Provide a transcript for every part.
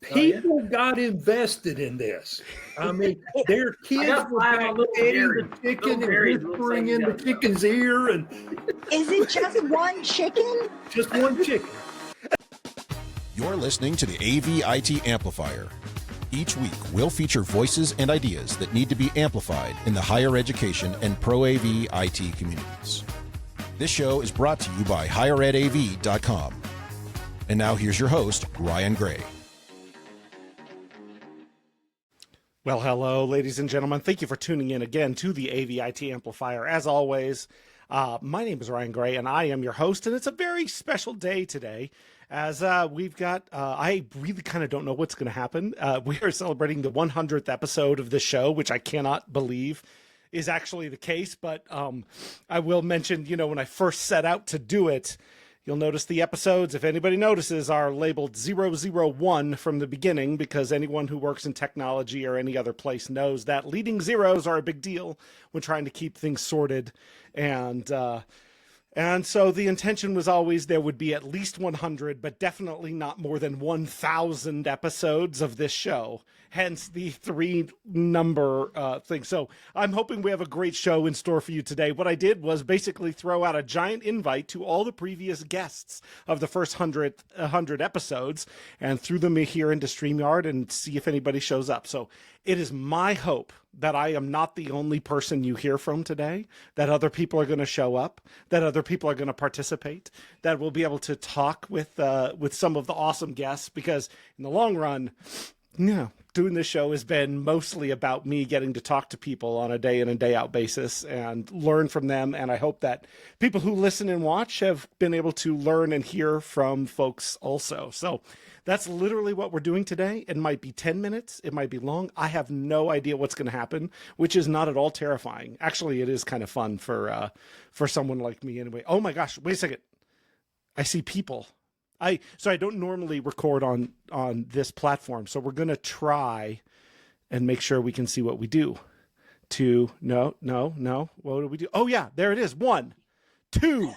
People got invested in this. I mean, their kids were back petting the chicken and whispering in the chicken's ear. And is it just one chicken? Just one chicken. You're listening to the AVIT Amplifier. Each week, we'll feature voices and ideas that need to be amplified in the higher education and pro-AV IT communities. This show is brought to you by higheredav.com. And now here's your host, Ryan Gray. Well, hello, ladies and gentlemen. Thank you for tuning in again to the AVIT Amplifier. As always, my name is Ryan Gray, and I am your host, and it's a very special day today, as we've got, I really kind of don't know what's going to happen. We are celebrating the 100th episode of this show, which I cannot believe is actually the case, but I will mention, when I first set out to do it, you'll notice the episodes, if anybody notices, are labeled 001 from the beginning, because anyone who works in technology or any other place knows that leading zeros are a big deal when trying to keep things sorted. And so the intention was always there would be at least 100, but definitely not more than 1,000 episodes of this show. Hence the three number thing. So I'm hoping we have a great show in store for you today. What I did was basically throw out a giant invite to all the previous guests of the first 100 episodes and threw them here into StreamYard and see if anybody shows up. So it is my hope that I am not the only person you hear from today, that other people are going to show up, that other people are going to participate, that we'll be able to talk with some of the awesome guests, because in the long run, doing this show has been mostly about me getting to talk to people on a day in and day out basis and learn from them. And I hope that people who listen and watch have been able to learn and hear from folks also. So that's literally what we're doing today. It might be 10 minutes. It might be long. I have no idea what's going to happen, which is not at all terrifying. Actually, it is kind of fun for someone like me anyway. Oh my gosh, wait a second. I see people. I don't normally record on this platform, so we're going to try and make sure we can see what we do. No. What do we do? Oh yeah, there it is. 1, 2.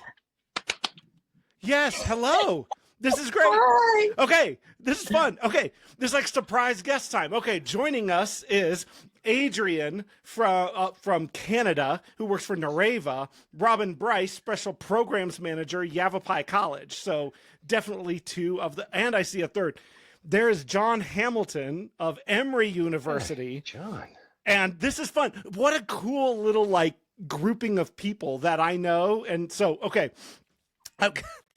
Yes, hello. This is great. Hi. Okay, this is fun. Okay, this is like surprise guest time. Okay, joining us is Adrian from Canada, who works for Nareva, Robyn Bryce, Special Programs Manager, Yapa Valley College. So definitely two of the, and I see a third. There is Jon Hamilton of Emory University. Hey, John. And this is fun. What a cool little grouping of people that I know. And so, okay,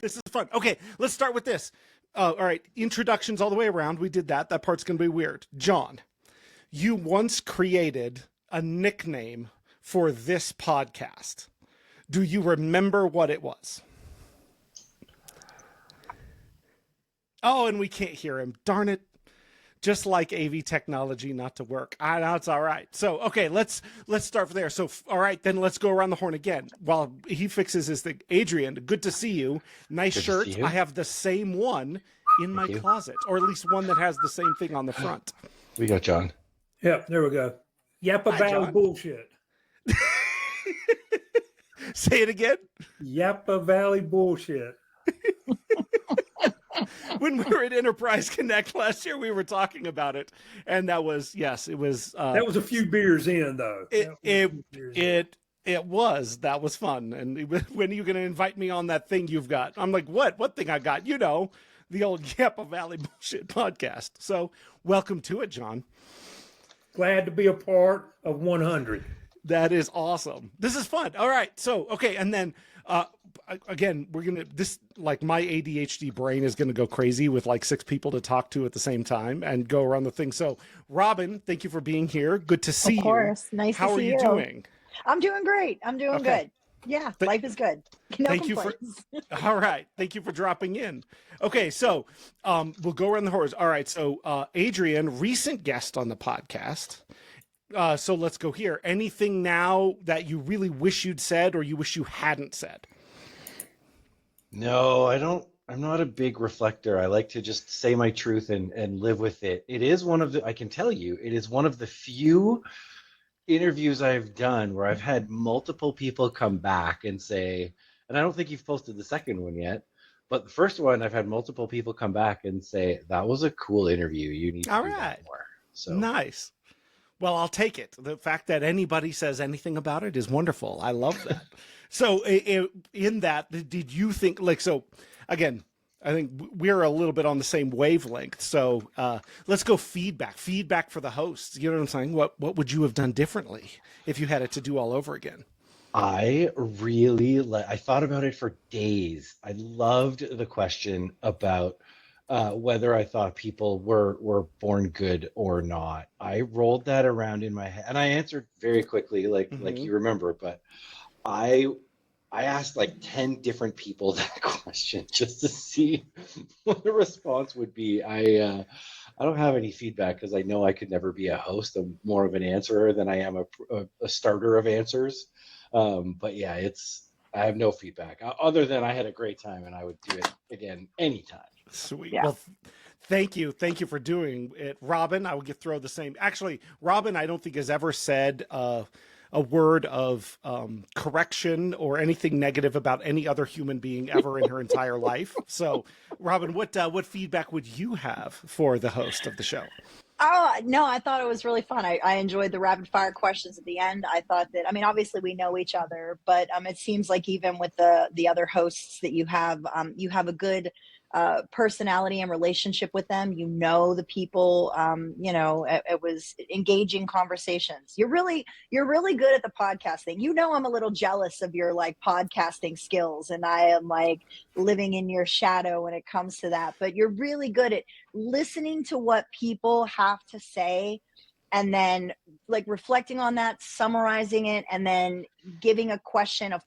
this is fun. Okay, let's start with this. All right, introductions all the way around. We did that. That part's going to be weird. John, you once created a nickname for this podcast. Do you remember what it was? Oh, and we can't hear him. Darn it. Just like AV technology not to work. I know, it's all right. So, okay, let's start from there. So, all right, then let's go around the horn again while he fixes his thing. Adrian, good to see you. Nice Good shirt. to see you. I have the same one in my closet, or at least one that has the same thing on the front. We got John. Yeah, there we go. Yapa Valley John. bullshit. Say it again. Yapa Valley bullshit. When we were at Enterprise Connect last year, we were talking about it, and that was, yes, it was. That was a few beers in, though. It was. That was fun. And when are you going to invite me on that thing you've got? I'm like, what? What thing I got? The old Yapa Valley Bullshit podcast. So welcome to it, John. Glad to be a part of 100. That is awesome. This is fun. All right. So, okay. And then, again, my ADHD brain is going to go crazy with 6 people to talk to at the same time and go around the thing. So Robyn, thank you for being here. Good to see you. Of course. Nice to see you. How are you doing? I'm doing great. I'm doing good. Yeah, life is good. No thank complaints. you for, all right. Thank you for dropping in. Okay. So, we'll go around the horse. All right. So, Adrian, recent guest on the podcast. So let's go here. Anything now that you really wish you'd said or you wish you hadn't said? No, I don't. I'm not a big reflector. I like to just say my truth and live with it. It is I can tell you, it is one of the few interviews I've done where I've had multiple people come back and say, and I don't think you've posted the second one yet, But the first one, I've had multiple people come back and say, that was a cool interview. You need to do that more. So nice. Well, I'll take it. The fact that anybody says anything about it is wonderful. I love that. So in that, did you think, like, so again, I think we're a little bit on the same wavelength. So let's go feedback for the hosts. You know what I'm saying? What would you have done differently if you had it to do all over again? I thought about it for days. I loved the question about whether I thought people were born good or not. I rolled that around in my head, and I answered very quickly, like you remember. But I asked like 10 different people that question just to see what the response would be. I don't have any feedback because I know I could never be a host. I'm more of an answerer than I am a starter of answers. But yeah, I have no feedback other than I had a great time and I would do it again anytime. Sweet. Yeah. Well, thank you for doing it, Robyn. I will throw the same. Actually, Robyn, I don't think has ever said a word of correction or anything negative about any other human being ever in her entire life. So, Robyn, what feedback would you have for the host of the show? Oh, no, I thought it was really fun. I enjoyed the rapid fire questions at the end. I thought that, I mean, obviously we know each other, but it seems like even with the other hosts that you have a good personality and relationship with them. You know the people. It was engaging conversations. You're really good at the podcast thing. You know, I'm a little jealous of your like podcasting skills, and I am like living in your shadow when it comes to that. But you're really good at listening to what people have to say, and then like reflecting on that, summarizing it, and then giving a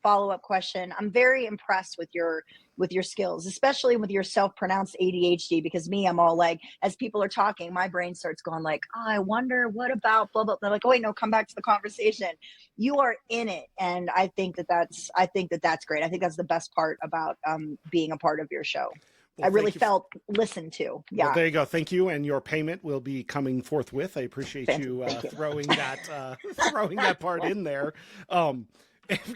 follow-up question. I'm very impressed with your skills, especially with your self-pronounced ADHD, because I'm all like, as people are talking, my brain starts going like, oh, I wonder what about blah, blah, blah. Like, oh wait, no, come back to the conversation. You are in it. And I think that's great. I think that's the best part about being a part of your show. Well, I really felt listened to. Yeah. Well, there you go. Thank you. And your payment will be coming forthwith. I appreciate you throwing that part in there.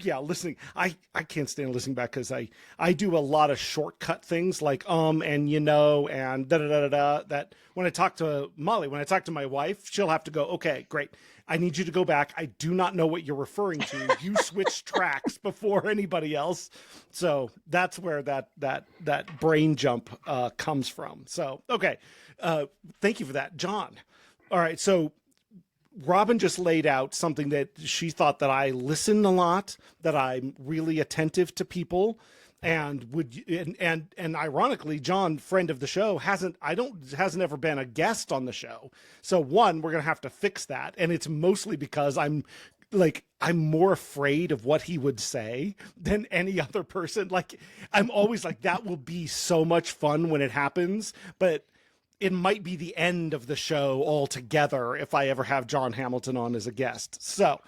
Yeah, listening. I can't stand listening back because I do a lot of shortcut things like and you know and da da da da. That when I talk to Molly, when I talk to my wife, she'll have to go, okay, great. I need you to go back. I do not know what you're referring to. You switched tracks before anybody else. So that's where that brain jump comes from. So, okay. Thank you for that, Jon. All right. So Robyn just laid out something that she thought that I listen a lot, that I'm really attentive to people. And and ironically, Jon, friend of the show, hasn't ever been a guest on the show. So one, we're going to have to fix that. And it's mostly because I'm more afraid of what he would say than any other person. Like, I'm always like, that will be so much fun when it happens, but it might be the end of the show altogether if I ever have Jon Hamilton on as a guest. So,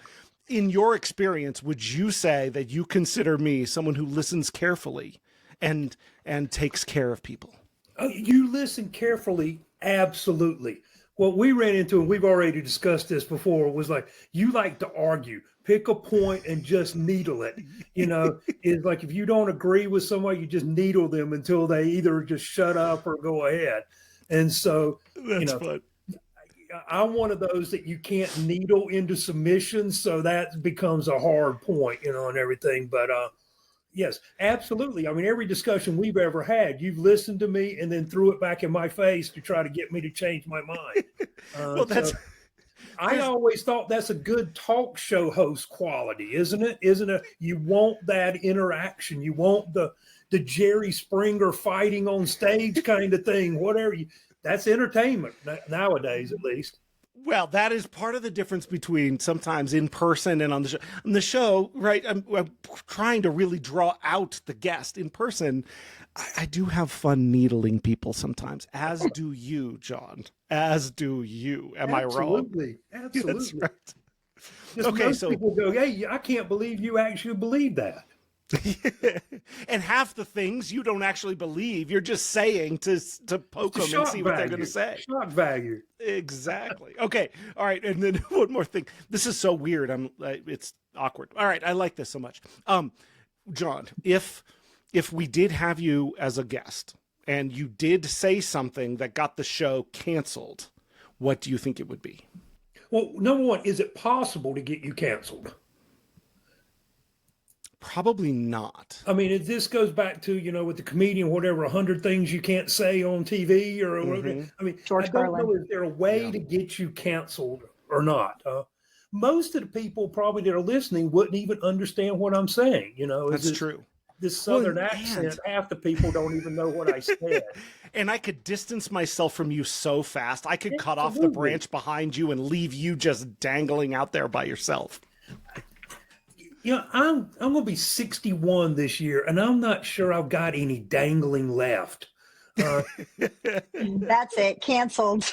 in your experience, would you say that you consider me someone who listens carefully and takes care of people? You listen carefully, absolutely. What we ran into, and we've already discussed this before, was like, you like to argue. Pick a point and just needle it. You know, it's like if you don't agree with somebody, you just needle them until they either just shut up or go ahead. And so, that's fun. I'm one of those that you can't needle into submission, so that becomes a hard point, and everything. But yes, absolutely. I mean, every discussion we've ever had, you've listened to me and then threw it back in my face to try to get me to change my mind. Well, I always thought that's a good talk show host quality, isn't it? You want that interaction. You want the Jerry Springer fighting on stage kind of thing, whatever. That's entertainment nowadays, at least. Well, that is part of the difference between sometimes in person and on the show. On the show, right, I'm trying to really draw out the guest. In person, I do have fun needling people sometimes, as do you, Jon. As do you. Am I wrong? Absolutely. That's right. Okay, so people go, hey, I can't believe you actually believe that. And half the things you don't actually believe, you're just saying to poke them and see what they're going to say. Shock value. Exactly. Okay. All right. And then one more thing. This is so weird. It's awkward. All right. I like this so much. Jon, if if we did have you as a guest and you did say something that got the show canceled, what do you think it would be? Well, number one, is it possible to get you canceled? Probably not. I mean, this goes back to, with the comedian, whatever, 100 things you can't say on TV or whatever. I mean, George I don't Carlin. know, is there a way to get you canceled or not? Most of the people probably that are listening wouldn't even understand what I'm saying. That's true. This Southern accent, half the people don't even know what I said. And I could distance myself from you so fast. I could cut off the branch behind you and leave you just dangling out there by yourself. I'm going to be 61 this year, and I'm not sure I've got any dangling left. That's it. Canceled.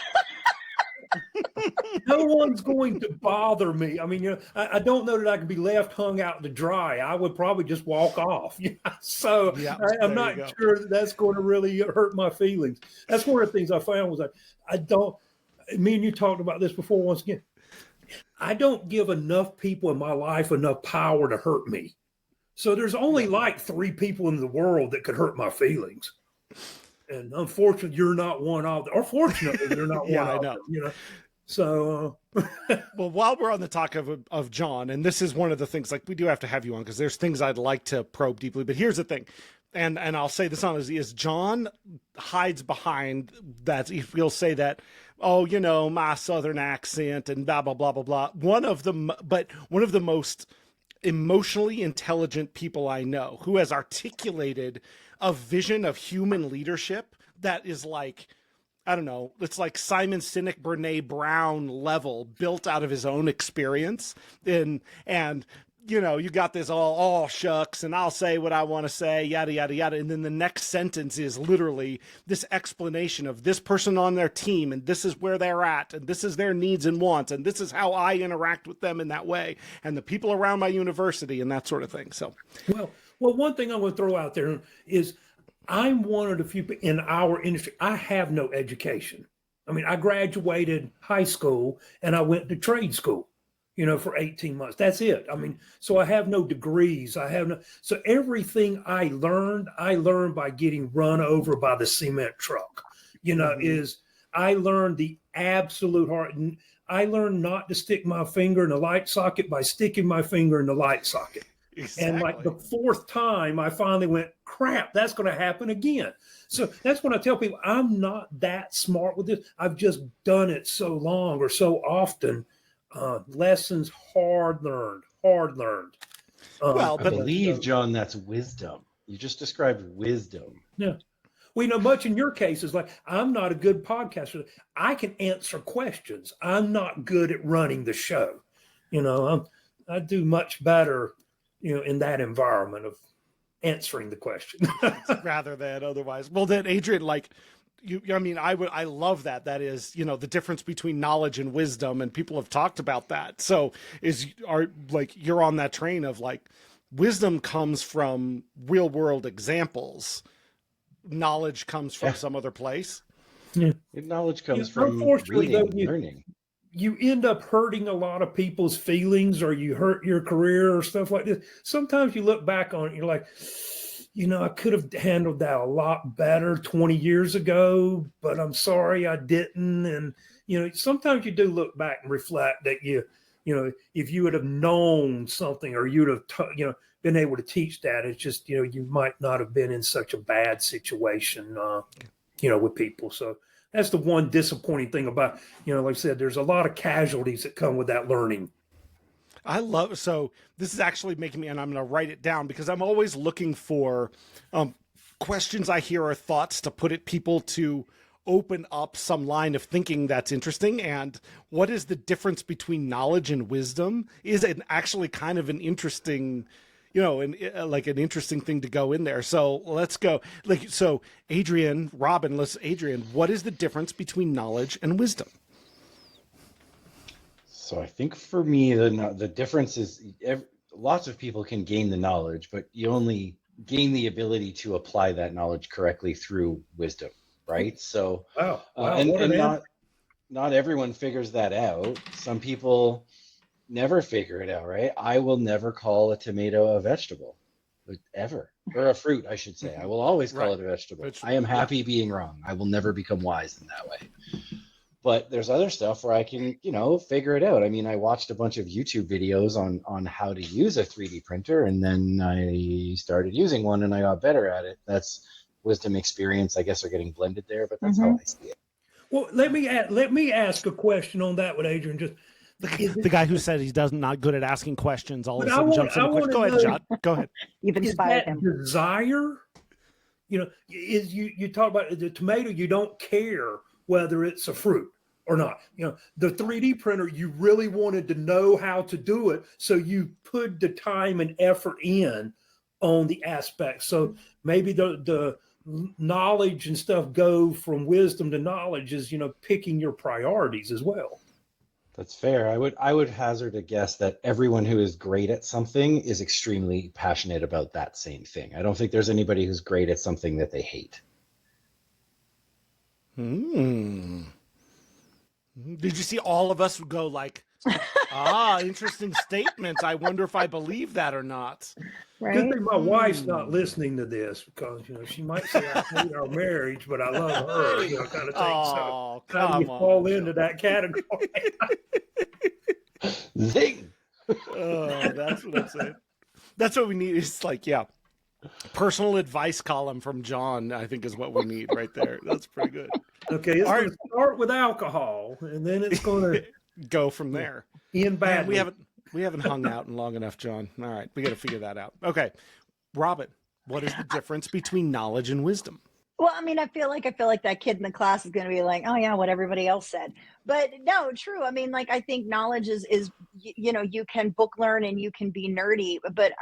No one's going to bother me. I mean, I don't know that I can be left hung out to dry. I would probably just walk off. So I'm not sure that's going to really hurt my feelings. That's one of the things I found was me and you talked about this before once again. I don't give enough people in my life enough power to hurt me. So there's only like 3 people in the world that could hurt my feelings. And unfortunately, you're not one of them. Or fortunately, you're not one of them. So, well, while we're on the talk of Jon, and this is one of the things, like, we do have to have you on because there's things I'd like to probe deeply. But here's the thing, and I'll say this honestly, is Jon hides behind that. He'll say that, oh, my Southern accent and blah, blah, blah, blah, blah. One of the most emotionally intelligent people I know, who has articulated a vision of human leadership that is like, I don't know, it's like Simon Sinek, Brene Brown level, built out of his own experience. And you got this all shucks, and I'll say what I want to say, yada, yada, yada. And then the next sentence is literally this explanation of this person on their team, and this is where they're at, and this is their needs and wants, and this is how I interact with them in that way, and the people around my university, and that sort of thing. So, well, one thing I'm going to throw out there is I'm one of the few in our industry. I have no education. I mean, I graduated high school and I went to trade school, for 18 months. That's it. I mean, so I have no degrees. So everything I learned by getting run over by the cement truck, is I learned the absolute heart. I learned not to stick my finger in the light socket by sticking my finger in the light socket. Exactly. And like the 4th time, I finally went, crap, that's going to happen again. So that's when I tell people I'm not that smart with this. I've just done it so long or so often. Lessons hard learned. I believe, Jon, that's wisdom. You just described wisdom. Yeah. Well, much in your case is like, I'm not a good podcaster. I can answer questions. I'm not good at running the show. I do much better in that environment of answering the question rather than otherwise. Well, then, Adrian, I love that. That is, the difference between knowledge and wisdom, and people have talked about that. So you're on that train of like, wisdom comes from real world examples. Knowledge comes from some other place. Yeah. Knowledge comes from reading and learning. You end up hurting a lot of people's feelings, or you hurt your career or stuff like this. Sometimes you look back on it, you're like, I could have handled that a lot better 20 years ago, but I'm sorry I didn't. And, sometimes you do look back and reflect that if you would have known something, or you'd have, been able to teach that, it's just, you might not have been in such a bad situation, with people. So that's the one disappointing thing about, like I said, there's a lot of casualties that come with that learning. So this is actually making me, and I'm going to write it down because I'm always looking for questions I hear or thoughts to put at people to open up some line of thinking that's interesting. And what is the difference between knowledge and wisdom is actually kind of an interesting, an interesting thing to go in there. So let's go. Adrian, Robyn, what is the difference between knowledge and wisdom? So I think for me, the difference is lots of people can gain the knowledge, but you only gain the ability to apply that knowledge correctly through wisdom, right? So, not everyone figures that out. Some people never figure it out, right? I will never call a tomato a vegetable, ever. or a fruit, I should say. I will always call it a vegetable. I am happy being wrong. I will never become wise in that way. But there's other stuff where I can, figure it out. I mean, I watched a bunch of YouTube videos on how to use a 3D printer, and then I started using one and I got better at it. That's wisdom, experience, I guess, are getting blended there, but that's how I see it. Well, let me ask a question on that with Adrian. Just the guy who said he's not good at asking questions all of a sudden jumps in the question. Go ahead, John. Go ahead. You've inspired him. Desire, is you talk about the tomato, you don't care whether it's a fruit or not. The 3D printer, you really wanted to know how to do it, so you put the time and effort in on the aspects. So maybe the knowledge and stuff go from wisdom to knowledge is, picking your priorities as well. That's fair. I would hazard a guess that everyone who is great at something is extremely passionate about that same thing. I don't think there's anybody who's great at something that they hate. Did you see all of us go like, interesting statements. I wonder if I believe that or not. Right? Good thing my wife's not listening to this, because she might say I hate our marriage, but I love her, kind of thing. Oh, so how do you fall into that category? Zing! That's what I'm saying. That's what we need. It's like, personal advice column from John, I think, is what we need right there. That's pretty good. Okay, it's going to start with alcohol, and then it's going to go from there. End badly. We haven't hung out in long enough, John. All right, we got to figure that out. Okay, Robyn, what is the difference between knowledge and wisdom? Well, I mean, I feel like that kid in the class is going to be like, oh yeah, what everybody else said. But no, true. I mean, I think knowledge is you can book learn and you can be nerdy, but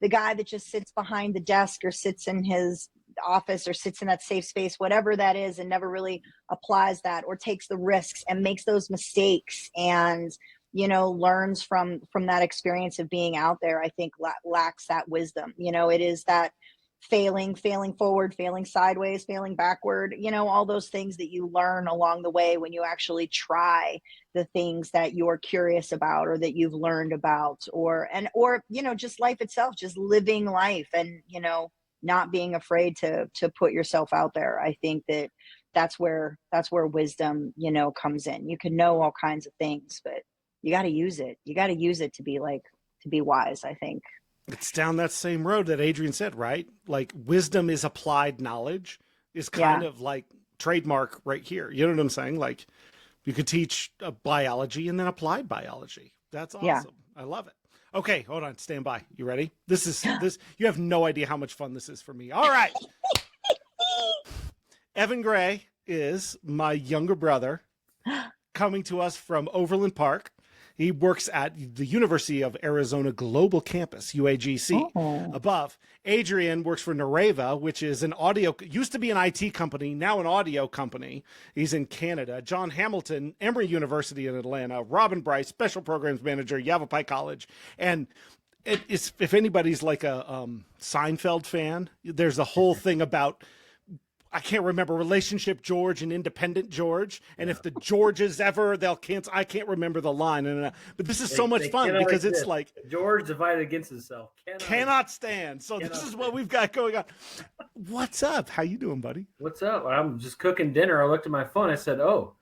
the guy that just sits behind the desk or sits in his office or sits in that safe space, whatever that is, and never really applies that or takes the risks and makes those mistakes and learns from that experience of being out there, I think lacks that wisdom. It is that failing forward, failing sideways, failing backward, all those things that you learn along the way when you actually try the things that you're curious about or that you've learned about, or just life itself, just living life and, not being afraid to put yourself out there. I think that's where wisdom, comes in. You can know all kinds of things, but you got to use it. You got to use it to be wise, I think. It's down that same road that Adrian said, right? Like wisdom is applied knowledge is kind of like trademark right here. You know what I'm saying? Like you could teach biology and then applied biology. That's awesome. Yeah. I love it. Okay, hold on. Stand by. You ready? This. You have no idea how much fun this is for me. All right. Evan Gray is my younger brother coming to us from Overland Park. He works at the University of Arizona Global Campus, UAGC, above. Adrian works for Nareva, which is used to be an IT company, now an audio company. He's in Canada. Jon Hamilton, Emory University in Atlanta. Robyn Bryce, Special Programs Manager, Yavapai College. And if anybody's like a Seinfeld fan, there's a whole thing about, I can't remember, Relationship George and Independent George. And if the Georges ever, they'll cancel. I can't remember the line. But this is so much fun because it's like George divided against himself. Cannot stand. So this is what we've got going on. What's up? How you doing, buddy? What's up? I'm just cooking dinner. I looked at my phone. I said, oh,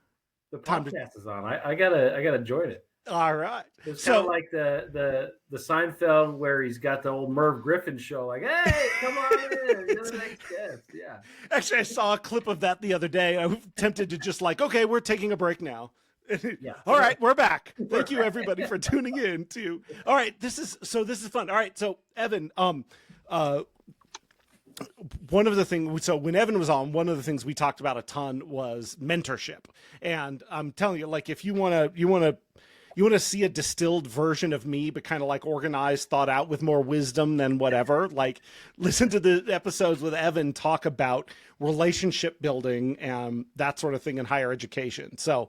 the podcast is on. I gotta join it. All right. It's kind of like the Seinfeld where he's got the old Merv Griffin show. Like, hey, come on in. You're the next guest. Yeah. Actually, I saw a clip of that the other day. I was tempted to just okay, we're taking a break now. Yeah. All right, we're back. Thank you, everybody, for tuning in to. All right, this is fun. All right, so Evan, one of the things, so when Evan was on, one of the things we talked about a ton was mentorship. And I'm telling you, if you want to see a distilled version of me, but kind of organized, thought out with more wisdom than whatever, listen to the episodes with Evan talk about relationship building and that sort of thing in higher education. So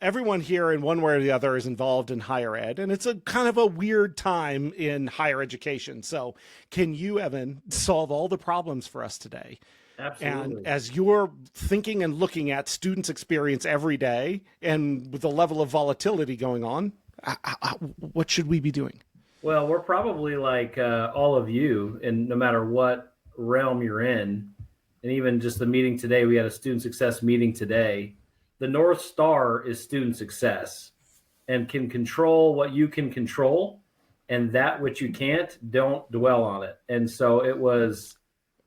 everyone here in one way or the other is involved in higher ed, and it's a kind of a weird time in higher education. So can you, Evan, solve all the problems for us today? Absolutely. And as you're thinking and looking at students' experience every day and with the level of volatility going on, what should we be doing? Well, we're probably like all of you, and no matter what realm you're in, and even just the meeting today, we had a student success meeting today. The North Star is student success and can control what you can control, and that which you can't, don't dwell on it. And so it was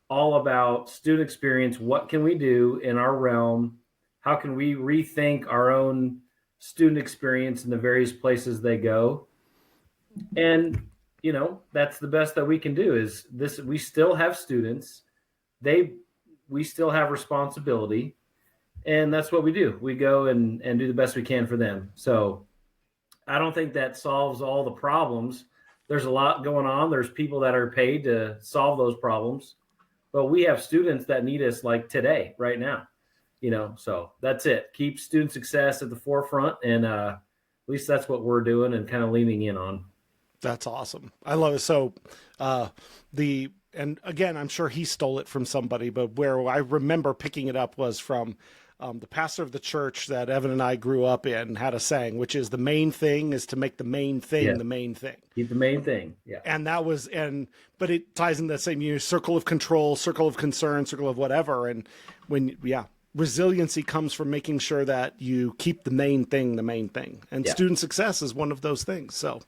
all about student experience. What can we do in our realm? How can we rethink our own student experience in the various places they go? And, you know, that's the best that we can do is this. We still have students. We still have responsibility. And that's what we do. We go and do the best we can for them. So I don't think that solves all the problems. There's a lot going on. There's people that are paid to solve those problems. But we have students that need us like today, right now. You know, so that's it. Keep student success at the forefront. And at least that's what we're doing and kind of leaning in on. That's awesome. I love it. So and again, I'm sure he stole it from somebody, but where I remember picking it up was from the pastor of the church that Evan and I grew up in had a saying, which is the main thing is to make the main thing the main thing. Keep the main thing. Yeah. And that was, but it ties in that same circle of control, circle of concern, circle of whatever. And resiliency comes from making sure that you keep the main thing the main thing. And student success is one of those things. So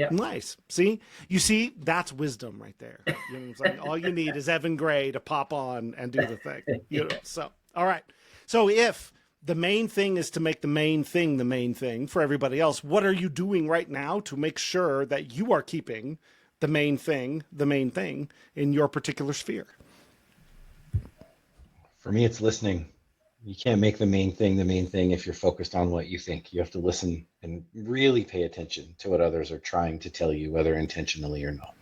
nice. You see, that's wisdom right there. You know what I'm saying? All you need is Evan Gray to pop on and do the thing. You know? So, all right. So if the main thing is to make the main thing for everybody else, what are you doing right now to make sure that you are keeping the main thing in your particular sphere? For me, it's listening. You can't make the main thing if you're focused on what you think. You have to listen and really pay attention to what others are trying to tell you, whether intentionally or not.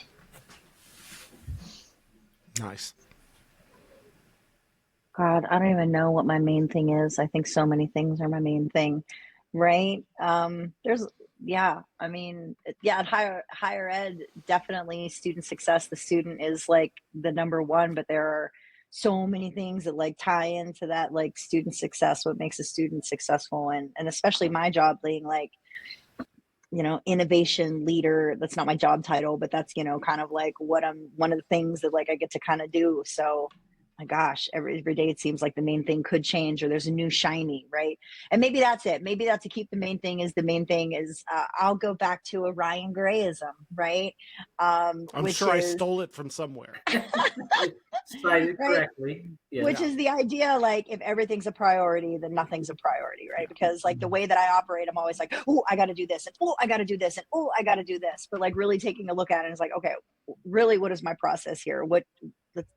Nice. God, I don't even know what my main thing is. I think so many things are my main thing, right? At higher ed, definitely student success. The student is like the number one, but there are so many things that like tie into that, like student success, what makes a student successful. And especially my job being like, you know, innovation leader. That's not my job title, but that's, you know, kind of like what one of the things that like I get to kind of do. So my gosh, every day it seems like the main thing could change or there's a new shiny, right? And maybe that's it. Maybe that's to keep the main thing is I'll go back to a Ryan Grayism, right? I'm sure I stole it from somewhere. Cited correctly. Yeah. Which is the idea, like if everything's a priority, then nothing's a priority, right? Because like the way that I operate, I'm always like, oh, I got to do this, and oh, I got to do this, and oh, I got to do this. But like really taking a look at it is like, okay, really, what is my process here?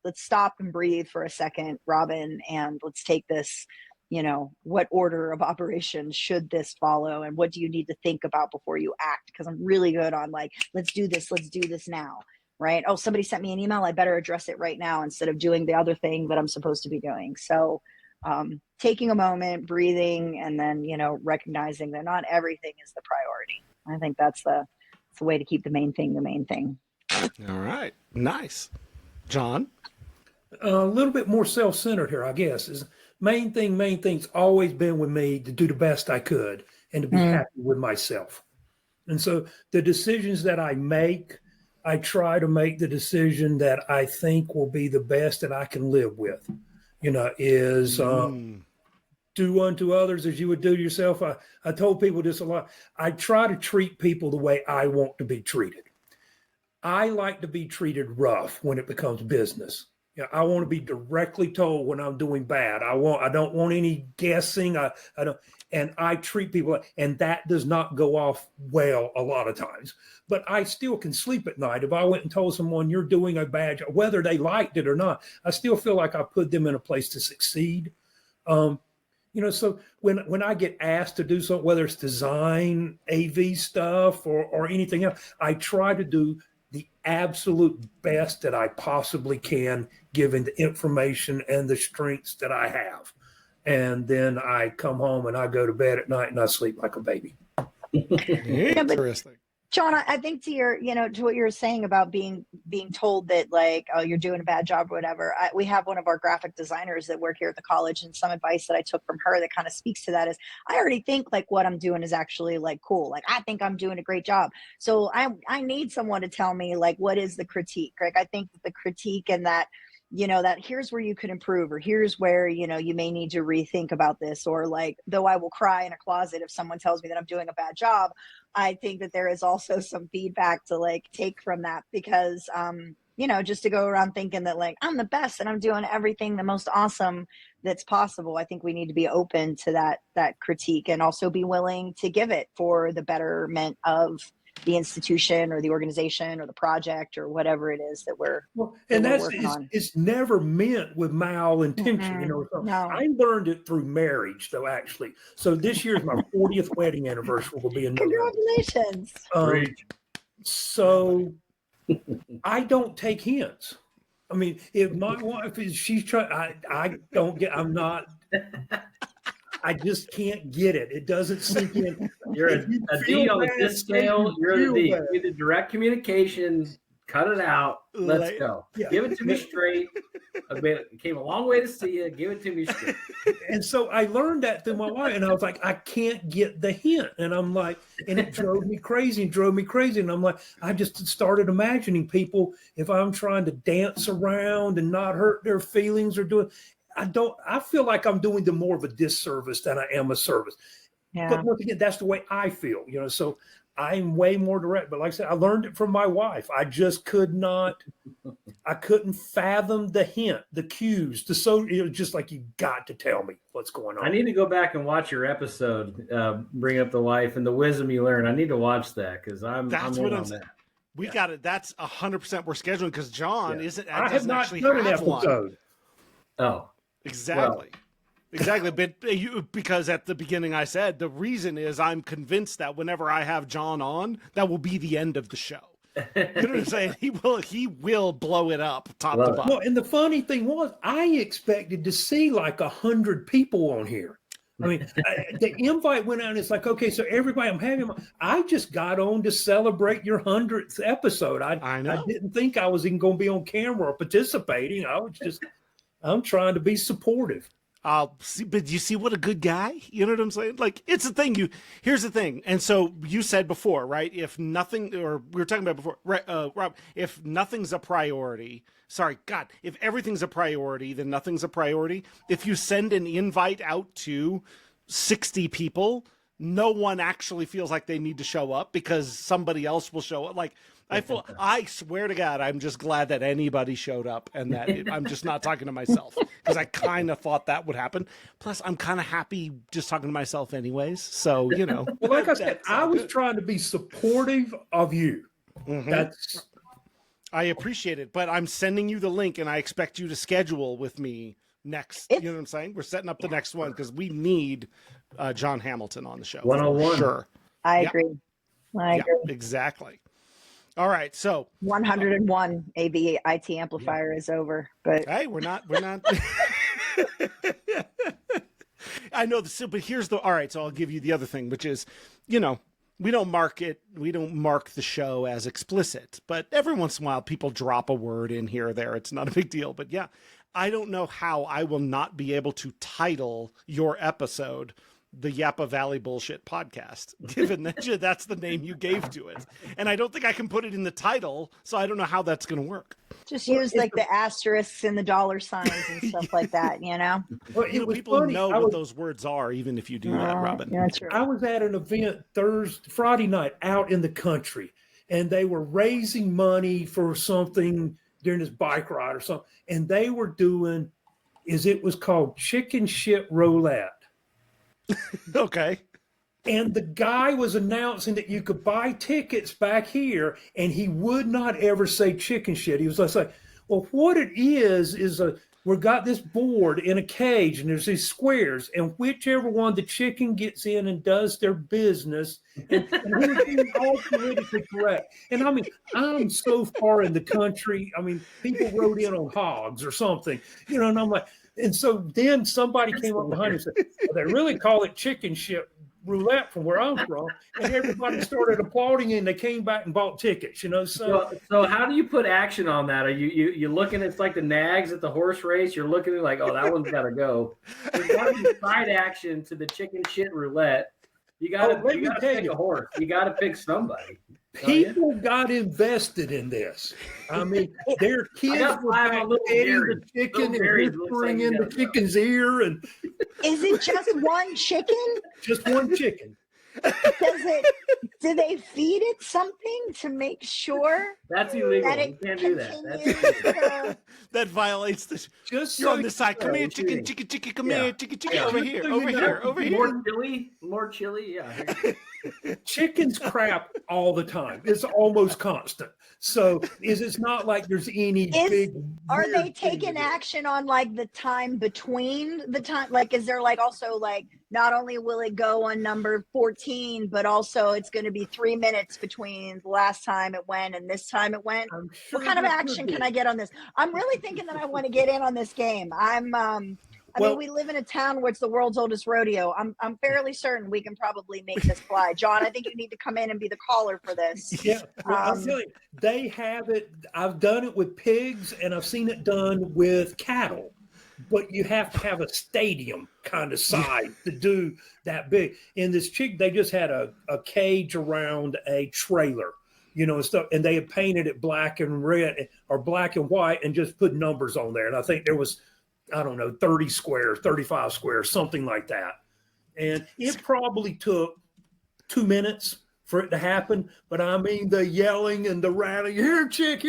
Let's stop and breathe for a second, Robyn, and let's take this, you know, what order of operations should this follow? And what do you need to think about before you act? Because I'm really good on like, let's do this now, right? Oh, somebody sent me an email. I better address it right now instead of doing the other thing that I'm supposed to be doing. So taking a moment, breathing, and then, you know, recognizing that not everything is the priority. I think that's the way to keep the main thing the main thing. All right. Nice. John? A little bit more self-centered here, I guess. Is main thing's always been with me to do the best I could and to be happy with myself. And so the decisions that I make, I try to make the decision that I think will be the best that I can live with. You know, is do unto others as you would do to yourself. I told people this a lot. I try to treat people the way I want to be treated. I like to be treated rough when it becomes business. You know, I want to be directly told when I'm doing bad. I don't want any guessing. I don't, and I treat people, and that does not go off well a lot of times. But I still can sleep at night. If I went and told someone you're doing a bad job, whether they liked it or not, I still feel like I put them in a place to succeed. You know, so when I get asked to do something, whether it's design, AV stuff, or anything else, I try to do the absolute best that I possibly can, given the information and the strengths that I have. And then I come home and I go to bed at night and I sleep like a baby. Interesting. Jon, I think to your, to what you were saying about being told that like, oh, you're doing a bad job or whatever. We have one of our graphic designers that work here at the college, and some advice that I took from her that kind of speaks to that is I already think like what I'm doing is actually like cool. Like I think I'm doing a great job. So I need someone to tell me like, what is the critique? Like I think that the critique and that, that here's where you could improve, or here's where, you may need to rethink about this, or like, though I will cry in a closet if someone tells me that I'm doing a bad job, I think that there is also some feedback to like take from that, because, just to go around thinking that like, I'm the best and I'm doing everything the most awesome that's possible. I think we need to be open to that critique, and also be willing to give it for the betterment of the institution or the organization or the project or whatever it is that we're working on. It's never meant with malintention. No. I learned it through marriage, though, actually. So this year's my 40th wedding anniversary will be in November. Congratulations. So I don't take hints. I mean, if my wife is, she's trying, I just can't get it. It doesn't sink in. You're a D on the disc scale. You're the D. Give the direct communication. Cut it out. Let's go. Yeah. Give it to me straight. It came a long way to see you. Give it to me straight. And so I learned that through my wife, and I was like, I can't get the hint. And I'm like, and it drove me crazy. And I'm like, I just started imagining people, if I'm trying to dance around and not hurt their feelings or doing, I feel like I'm doing them more of a disservice than I am a service. Yeah. But once again, that's the way I feel, so I'm way more direct. But like I said, I learned it from my wife. I just couldn't fathom the hint, the cues, just like, you got to tell me what's going on. I need to go back and watch your episode, Bring Up the Wife, and the wisdom you learn. I need to watch that, because I'm on that. We got it. That's 100% we're scheduling, because Jon isn't. I have not done an episode. Oh. Exactly. Exactly. But because at the beginning I said, the reason is I'm convinced that whenever I have Jon on, that will be the end of the show. You know what I'm saying? He will blow it up top to bottom. Well, and the funny thing was, I expected to see like 100 people on here. I mean, the invite went out, and it's like, okay, so everybody, I just got on to celebrate your 100th episode. I didn't think I was even going to be on camera or participating. I'm trying to be supportive. See, but you see what a good guy? You know what I'm saying? Like, it's the thing. Here's the thing. And so you said before, right? If nothing, or we were talking about before, right, Rob, if nothing's a priority, if everything's a priority, then nothing's a priority. If you send an invite out to 60 people, no one actually feels like they need to show up because somebody else will show up. Like, I swear to God, I'm just glad that anybody showed up, and that I'm just not talking to myself, because I kind of thought that would happen. Plus, I'm kind of happy just talking to myself anyways. So, Well, like I said, I was trying to be supportive of you. Mm-hmm. I appreciate it, but I'm sending you the link, and I expect you to schedule with me next. You know what I'm saying? We're setting up the next one, because we need Jon Hamilton on the show. 101. Sure. I agree. Exactly. All right, so 101 AV-IT Amplifier is over, but hey, we're not. I know this, but here's all right. So I'll give you the other thing, which is, we don't mark the show as explicit, but every once in a while people drop a word in here or there. It's not a big deal, but yeah, I don't know how I will not be able to title your episode the Yapa Valley Bullshit Podcast, given that that's the name you gave to it. And I don't think I can put it in the title, so I don't know how that's going to work. Just use like the asterisks and the dollar signs and stuff like that, Well, people know what those words are, even if you do that, Robyn. Yeah, true. I was at an event Friday night out in the country, and they were raising money for something during this bike ride or something, and they were doing, it was called Chicken Shit Roulette. Okay. And the guy was announcing that you could buy tickets back here, and he would not ever say chicken shit. He was just like, well, what it is we've got this board in a cage, and there's these squares, and whichever one the chicken gets in and does their business, and he's being all politically correct. And I mean, I'm so far in the country. I mean, people wrote in on hogs or something, and I'm like, and so then somebody came up behind and said, well, they really call it chicken shit roulette from where I'm from, and everybody started applauding, and they came back and bought tickets. So how do you put action on that? Are you looking? It's like the nags at the horse race. You're looking at like, oh, that one's got to go. There's got to be side action to the chicken shit roulette. You got to pick a horse. You got to pick somebody. People got invested in this. I mean, their kids were petting the chicken and whispering in the chicken's ear. And is it just one chicken? Just one chicken. Do they feed it something to make sure? That's illegal. That you can't do that. That violates the. Just you're on this side. Come here, chicken. Come here, chicken. Over here. More chili. Yeah. Chickens crap all the time. It's almost constant. So it's not like there's any big. Are they taking action on like the time between the time? Like, is there like also like not only will it go on number 14, but also it's going to be 3 minutes between the last time it went and this time it went? Sure what kind of action can I get on this? I'm really thinking that I want to get in on this game. I mean, we live in a town where it's the world's oldest rodeo. I'm fairly certain we can probably make this fly. John, I think you need to come in and be the caller for this. Yeah, I'm telling you, they have it. I've done it with pigs, and I've seen it done with cattle. But you have to have a stadium kind of size to do that big. In this chick, they just had a cage around a trailer, and stuff, and they had painted it black and red or black and white and just put numbers on there. And I think there was, I don't know, 30 squares, 35 squares, something like that. And it probably took 2 minutes for it to happen. But I mean, the yelling and the rattling, here, chick,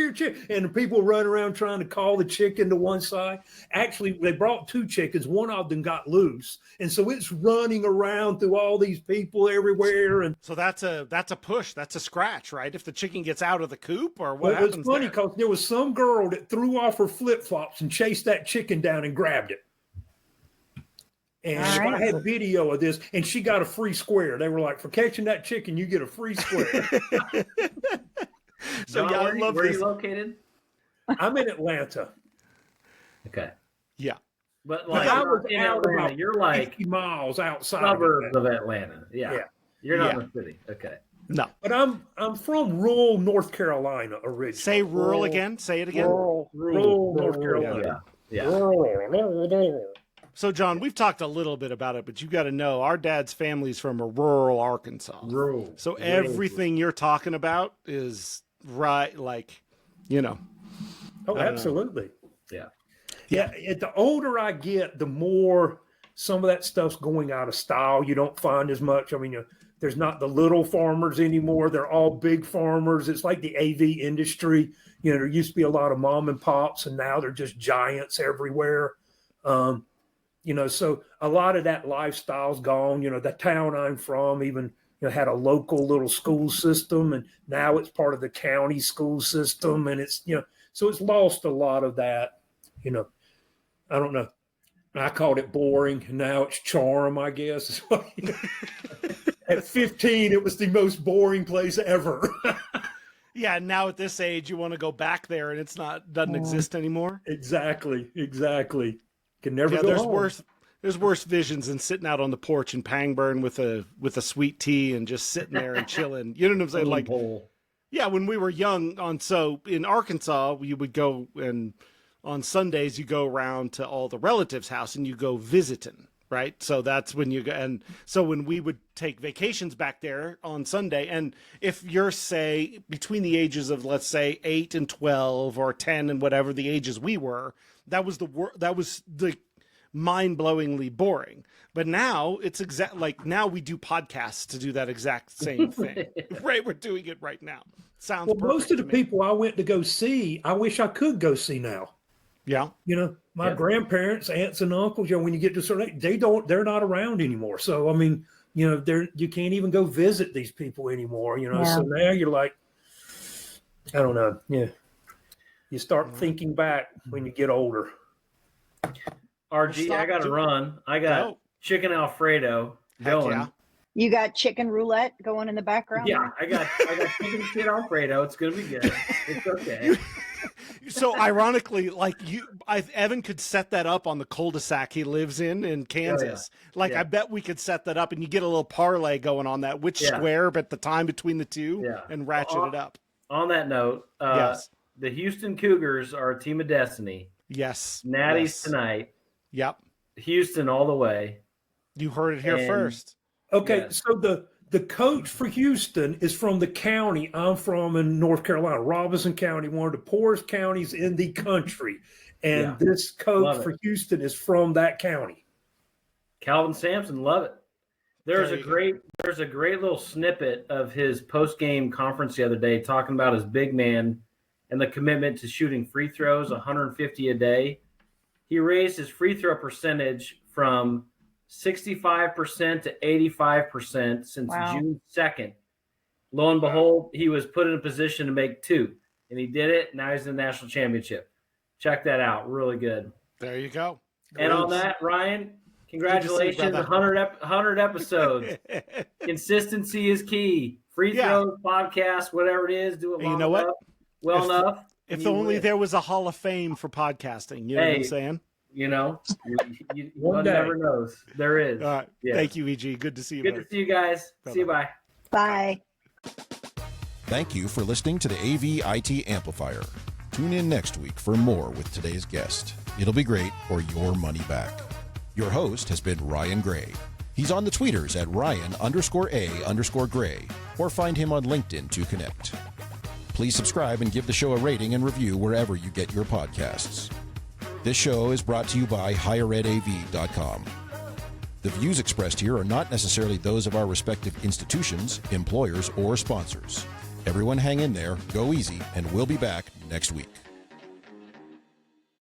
and the people run around trying to call the chicken to one side. Actually, they brought 2 chickens. One of them got loose. And so it's running around through all these people everywhere. And so that's a push. That's a scratch, right? If the chicken gets out of the coop or what happens. It was funny because there was some girl that threw off her flip-flops and chased that chicken down and grabbed it. And I had video of this, and she got a free square. They were like, for catching that chicken, you get a free square. So John, where are you located? I'm in Atlanta. Okay. Yeah. But like in Atlanta, you're like 50 miles outside suburbs of Atlanta. Yeah. You're not in the city. Okay. No. But I'm from rural North Carolina originally. Say rural again. Say it again. Rural North Carolina. Yeah. So, John, we've talked a little bit about it, but you got to know our dad's family's from a rural Arkansas. Rural. So everything you're talking about is right, like, Oh, absolutely. Yeah. Yeah. The older I get, the more some of that stuff's going out of style. You don't find as much. I mean, there's not the little farmers anymore. They're all big farmers. It's like the AV industry. There used to be a lot of mom and pops, and now they're just giants everywhere. So a lot of that lifestyle's gone. The town I'm from even had a local little school system, and now it's part of the county school system, and it's so it's lost a lot of that. I don't know. I called it boring, and now it's charm, I guess. At 15, it was the most boring place ever. Yeah, now at this age, you want to go back there, and doesn't exist anymore. Exactly. Can never go home. There's worse visions than sitting out on the porch in Pangburn with a sweet tea and just sitting there and chilling. You know what I'm saying? Like, yeah, when we were young, so in Arkansas, you would go, and on Sundays you go around to all the relatives' house and you go visiting, right? So that's when you go, and so when we would take vacations back there on Sunday, and if you're, say, between the ages of, let's say, 8 and 12 or 10 and whatever the ages we were, that was the mind-blowingly boring. But now it's now we do podcasts to do that exact same thing. Right, we're doing it right now. Sounds well. Most of the people I went to go see, I wish I could go see now. Yeah, my grandparents, aunts, and uncles. when you get to certain age, they're not around anymore. So I mean, you can't even go visit these people anymore. So now you're like, I don't know. Yeah, you start thinking back when you get older. RG, I got to run. I got chicken Alfredo going. Yeah. You got chicken roulette going in the background? Yeah, I got chicken shit Alfredo. It's going to be good. It's okay. So ironically, like Evan could set that up on the cul-de-sac he lives in Kansas. Like I bet we could set that up, and you get a little parlay going on that, which square, but the time between the two, and ratchet it up. On that note, yes, the Houston Cougars are a team of destiny. Yes, Natty's tonight. Yep, Houston all the way. You heard it here first. Okay, so the coach for Houston is from the county I'm from in North Carolina, Robinson County, one of the poorest counties in the country. And this coach for Houston is from that county. Calvin Sampson, love it. There's a great little snippet of his post-game conference the other day talking about his big man and the commitment to shooting free throws, 150 a day. He raised his free throw percentage from 65% to 85% since June 2nd. Lo and behold, he was put in a position to make 2, and he did it. Now he's in the national championship. Check that out. Really good. There you go. And on that, Ryan, congratulations. 100 episodes. Consistency is key. Free throws, podcast, whatever it is, do it long enough. Well enough. If only there was a Hall of Fame for podcasting. You know what I'm saying? You know, one never knows. There is. All right. Yeah. Thank you, EG. Good to see you. Good to see you guys. Bye-bye. See you. Bye. Bye. Thank you for listening to the AV-IT Amplifier. Tune in next week for more with today's guest. It'll be great or your money back. Your host has been Ryan Gray. He's on the tweeters at Ryan_A_Gray, or find him on LinkedIn to connect. Please subscribe and give the show a rating and review wherever you get your podcasts. This show is brought to you by higheredav.com. The views expressed here are not necessarily those of our respective institutions, employers, or sponsors. Everyone hang in there, go easy, and we'll be back next week.